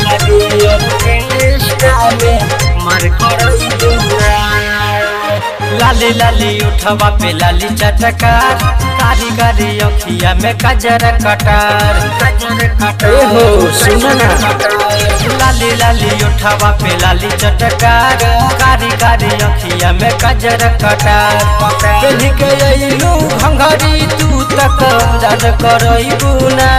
लगे ऑर्केस्ट्रा में मार करई दूना। लाली लाली उठवा पे लाली चटकार, कारी कारी अखिया में कजर कटार। हो सुनना लाली लाली उठवा पे लाली चटकार, कारी कारी अखिया में कजर कटार। पहन के अइलू घंघरी तू तक राज करई बुना।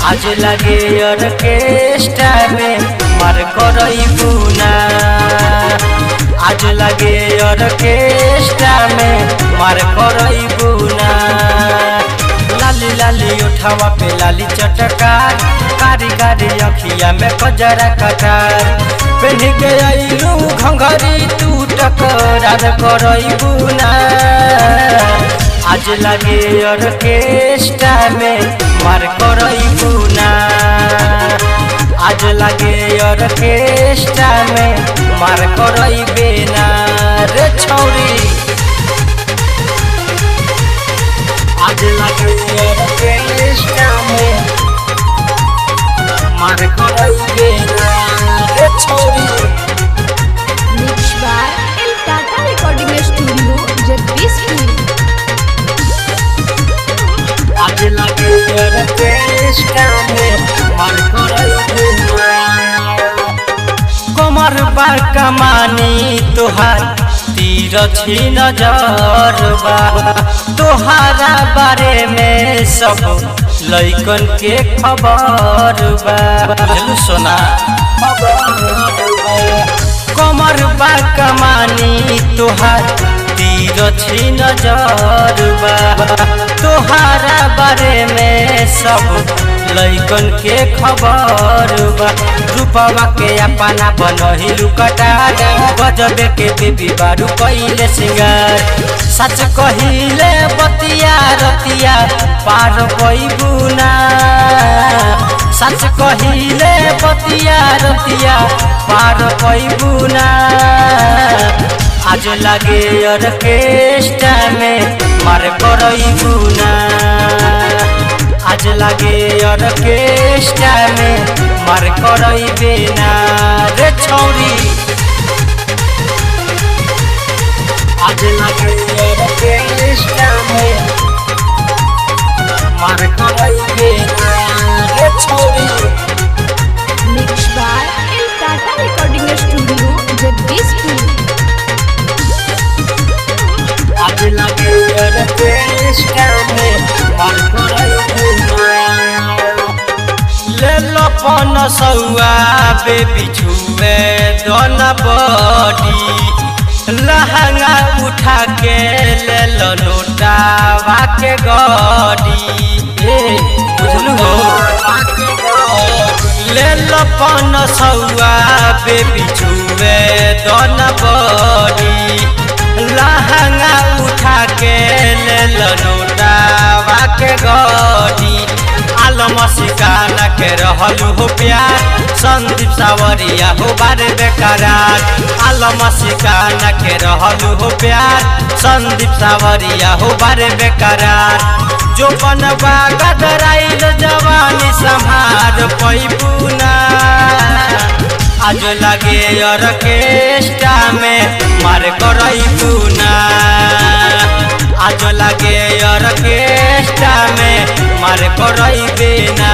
आज लगे ऑर्केस्ट्रा में मार करई बुना। आज लगे ऑर्केस्ट्रा में मार करई बुना। लाली लाली उठावा पे लाली चटकार, कारी कारी अखिया में कजरा कटार। पहन के अइलू घंघरी तू टकरार करई बुना। आज लगे ऑर्केस्ट्रा में मार करई बुना। आज लगे ऑर्केस्ट्रा में मार करई बेना रे छौरी। आज लगे ऑर्केस्ट्रा में मार करई बेना रे छौरी। Mix by L Tata recording studio Jagdishpur. आज लगे ऑर्केस्ट्रा में मार करई बेना। कमर बा कमानी तोहार तीर छी नजर बा। तोहारा बारे में सब लइकन के खबर बा। चलू सोना कमर बा कमानी तोहार तीर छी नजर बा। तोहारा बारे में सब लइकन के खबर बा। रूपवा के अपना बनहिलू कटार, गजबे के बेबी बारू कइले सिंगार। सच कहिले बतिया रतिया पार कइबुना। सच कहिले बतिया रतिया पार कइबुना। आज लगे ऑर्केस्ट्रा में मार करई बुना। आज लगे ऑर्केस्ट्रा में मार करई बेना रे छौरी। आज लगे ऑर्केस्ट्रा में मार करई बेना रे छौरी। Mix by L Tata recording studio Jagdishpur. आज लगे ऑर्केस्ट्रा में मार करई बुना। ले लो पन सौआ बेबी छुए दोन बॉडी। लहंगा उठा के ले लो नोटावा के गडी। बुझलू हो ले लो पन सौआ बेबी छुए दोन बॉडी। लहंगा उठा के ले लो नोटावा के गडी। आलम सिकाना के रहलू हो प्यार, संदीप सावरिया हो बारे बेकरार। आलम सिकाना के रहलू हो प्यार, संदीप सावरिया हो बारे बेकरार। जो बनबा गदराइल जवानी संभार पैबुना। आज लगे ऑर्केस्ट्रा में मार करई बुना। आज लगे ऑर्केस्ट्रा में मार करई बेना।